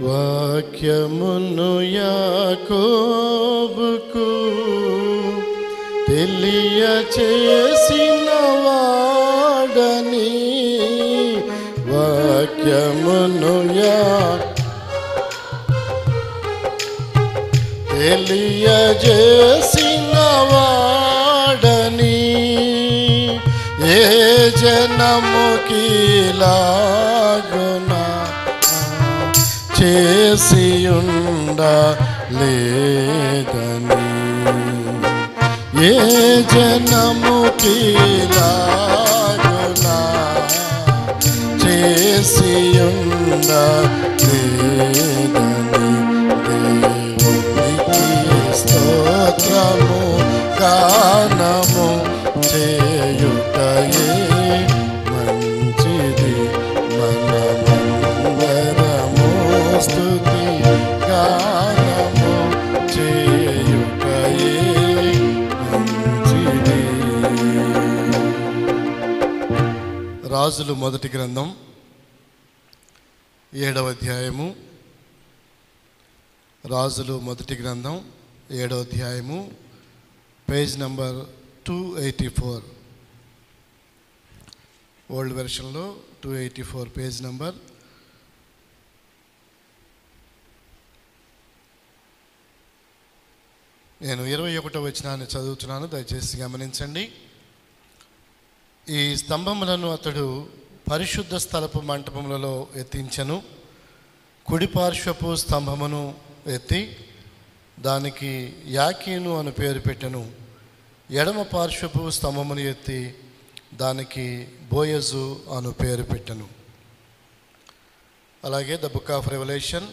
వాక్యమును యాకోబుకు తెలియచేసిన వాడని, వాక్యమును తెలియజేసిన వాడని, ఏ జనముకిలాగునా చేసియుండలేదని, ఏ జనముకిలాగునా చేసియుండలేదని, దేవునికి స్తోత్రము గానము చేయుటయే మంచిది, మనమందరము స్తుతి గానము చేయుటయే మంచిది. రాజులు మొదటి గ్రంథం 7వ అధ్యాయము. రాజులు మొదటి గ్రంథం 7వ అధ్యాయము, పేజ్ నంబర్ 284. ఓల్డ్ వెర్షన్లో 284 పేజ్ నంబర్. నేను 21వ వచనాన్ని చదువుతున్నాను, దయచేసి గమనించండి. ఈ స్తంభములను అతడు పరిశుద్ధ స్థలపు మంటపములలో ఎత్తించెను. కుడి పార్శ్వపు స్తంభమును ఎత్తి దానికి యాకీను అని పేరు పెట్టెను. ఎడమ పార్శ్వపు స్తంభమును ఎత్తి దానికి బోయజు అను పేరు పెట్టెను. అలాగే the book of Revelation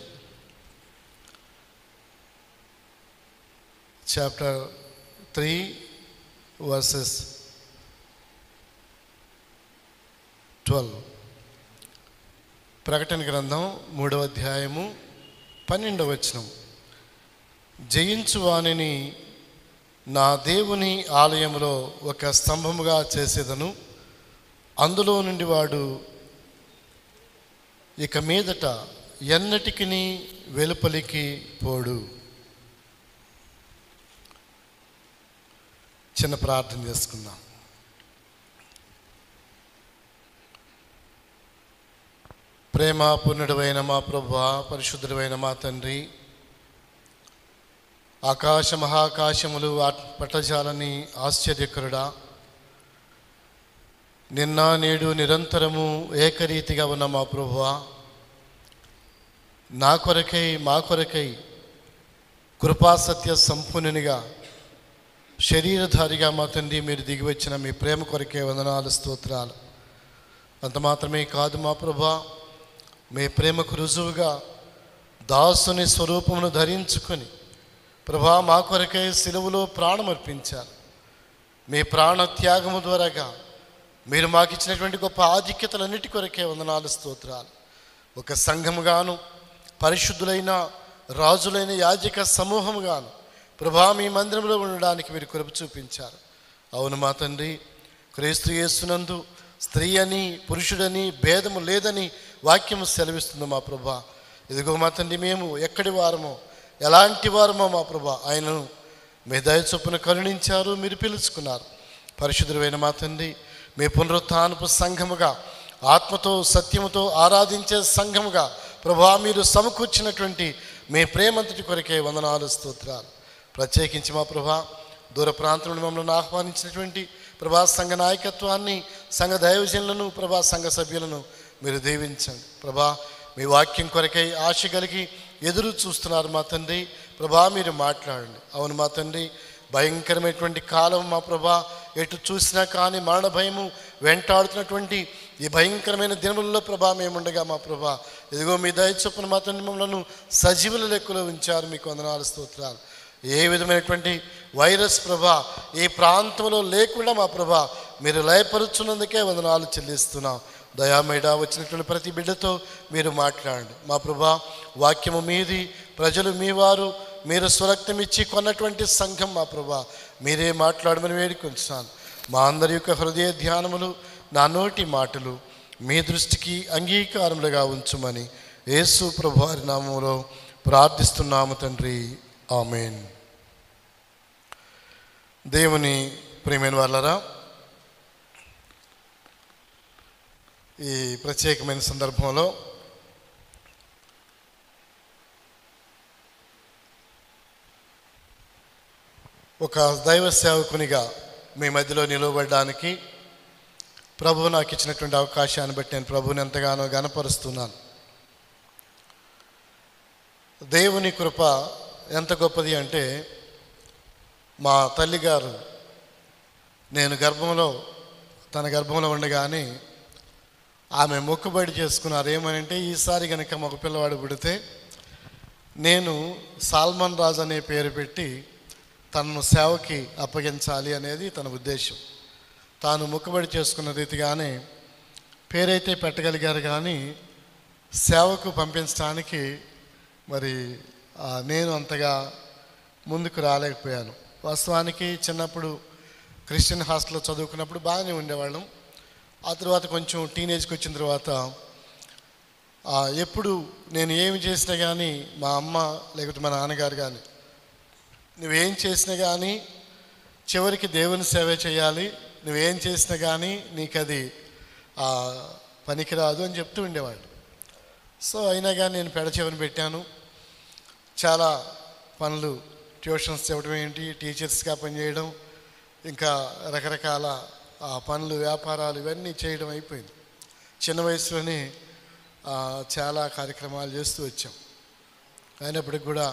chapter 3 versus 12. ప్రకటన గ్రంథం 3వ అధ్యాయము 12వ వచనం. జయించు వానిని నా దేవుని ఆలయంలో ఒక స్తంభముగా చేసేదను, అందులో నుండి వాడు ఇక మీదట ఎన్నటికిని వెలుపలికి పోడు. చిన్న ప్రార్థన చేసుకుందాం. ప్రేమ పూర్ణుడైన మా ప్రభువా, పరిశుద్ధుడైన మా తండ్రి, ఆకాశ మహాకాశములు పట్టజాలని ఆశ్చర్యకరుడా, నిన్న నేడు నిరంతరము ఏకరీతిగా ఉన్న మా ప్రభువా, నా కొరకై మా కొరకై కృపాసత్య సంపూర్ణునిగా శరీరధారిగా మా తండ్రి మీరు దిగివచ్చిన మీ ప్రేమ కొరకే వందనాలు, స్తోత్రాలు. అంత మాత్రమే కాదు మా ప్రభువా, మీ ప్రేమకు రుజువుగా దాసుని స్వరూపమును ధరించుకొని ప్రభా మా కొరకై సిలువలో ప్రాణం అర్పించారు. మీ ప్రాణ త్యాగము ద్వారాగా మీరు మాకు ఇచ్చినటువంటి గొప్ప ఆధిక్యతలన్నిటి కొరకే వందనాలు, స్తోత్రాలు. ఒక సంఘముగాను పరిశుద్ధులైన రాజులైన యాజక సమూహముగాను ప్రభా మీ మందిరంలో ఉండడానికి మీరు కృప చూపించారు. అవును మా తండ్రి, క్రీస్తు యేసునందు స్త్రీ అని పురుషుడని భేదము లేదని వాక్యము సెలవిస్తుంది మా ప్రభా. ఇదిగో మా తండ్రి, మేము ఎక్కడి వారమో ఎలాంటి వారమో మా ప్రభా ఆయనను మీ దయ చొప్పున కరుణించారు, మీరు పిలుచుకున్నారు. పరిశుద్ధుడైన మా తండ్రి, మీ పునరుత్థానపు సంఘముగా ఆత్మతో సత్యముతో ఆరాధించే సంఘముగా ప్రభా మీరు సమకూర్చినటువంటి మీ ప్రేమంతటి కొరకే వందనాలు, స్తోత్రాలు. ప్రత్యేకించి మా ప్రభా దూర ప్రాంతం నుండి మమ్మల్ని ఆహ్వానించినటువంటి ప్రభా సంఘ నాయకత్వాన్ని, సంఘ దైవజనులను, ప్రభా సంఘ సభ్యులను మీరు దీవించండి. ప్రభా మీ వాక్యం కొరకై ఆశ కలిగి ఎదురు చూస్తున్నారు మా తండ్రి. ప్రభా మీరు మాట్లాడండి. అవును మా తండ్రి, భయంకరమైనటువంటి కాలం మా ప్రభా, ఎటు చూసినా కానీ మరణ భయము వెంటాడుతున్నటువంటి ఈ భయంకరమైన దినములలో ప్రభా మేముండగా మా ప్రభా ఇదిగో మీ దయ చొప్పున మా తండ్రి మమ్మలను సజీవుల లెక్కలో ఉంచారు. మీకు వందనాలు, స్తోత్రాలు. ఏ విధమైనటువంటి వైరస్ ప్రభా ఈ ప్రాంతంలో లేకుండా మా ప్రభా మీరు లయపరుచున్నందుకే వందనాలు చెల్లిస్తున్నాం. దయామేడ వచ్చినటువంటి ప్రతి బిడ్డతో మీరు మాట్లాడండి మా ప్రభా. వాక్యము మీది, ప్రజలు మీ వారు, మీరు స్వరక్తం ఇచ్చి కొన్నటువంటి సంఘం మా ప్రభా, మీరే మాట్లాడమని వేడుకొంచున్నాను. మా అందరి యొక్క హృదయ ధ్యానములు, నా నోటి మాటలు మీ దృష్టికి అంగీకారములుగా ఉంచుమని యేసు ప్రభువారి నామములో ప్రార్థిస్తున్నాము తండ్రి, ఆమేన్. దేవుని ప్రియమైన వాళ్ళరా, ఈ ప్రత్యేకమైన సందర్భంలో ఒక దైవ సేవకునిగా మీ మధ్యలో నిలవబడడానికి ప్రభువు నాకు ఇచ్చినటువంటి అవకాశాన్ని బట్టి నేను ప్రభువుని ఎంతగానో ఘనపరుస్తున్నాను. దేవుని కృప ఎంత గొప్పది అంటే, మా తల్లిగారు నేను తన గర్భంలో ఉండగానే ఆమె మొక్కుబడి చేసుకున్నారు. ఏమనంటే, ఈసారి కనుక మగ పిల్లవాడు పుడితే నేను సాల్మన్ రాజు అనే పేరు పెట్టి తనను సేవకి అప్పగించాలి అనేది తన ఉద్దేశం. తాను మొక్కుబడి చేసుకున్న రీతిగానే పేరైతే పెట్టగలిగారు, కానీ సేవకు పంపించడానికి మరి నేను అంతగా ముందుకు రాలేకపోయాను. వాస్తవానికి చిన్నప్పుడు క్రిస్టియన్ హాస్టల్లో చదువుకున్నప్పుడు బాగానే ఉండేవాళ్ళం. ఆ తర్వాత కొంచెం టీనేజ్కి వచ్చిన తర్వాత ఎప్పుడు నేను ఏమి చేసినా కానీ మా అమ్మ లేకపోతే మా నాన్నగారు కానీ, నువ్వేం చేసినా కానీ చివరికి దేవుని సేవ చేయాలి, నువ్వేం చేసినా కానీ నీకు అది పనికిరాదు అని చెప్తూ ఉండేవాళ్ళు. సో అయినా కానీ నేను పెడచెవిని పెట్టాను. చాలా పనులు, ట్యూషన్స్ చెప్పడం ఏంటి, టీచర్స్గా పనిచేయడం, ఇంకా రకరకాల పనులు, వ్యాపారాలు ఇవన్నీ చేయడం అయిపోయింది. చిన్న వయసులోనే చాలా కార్యక్రమాలు చేస్తూ వచ్చాం. అయినప్పటికి కూడా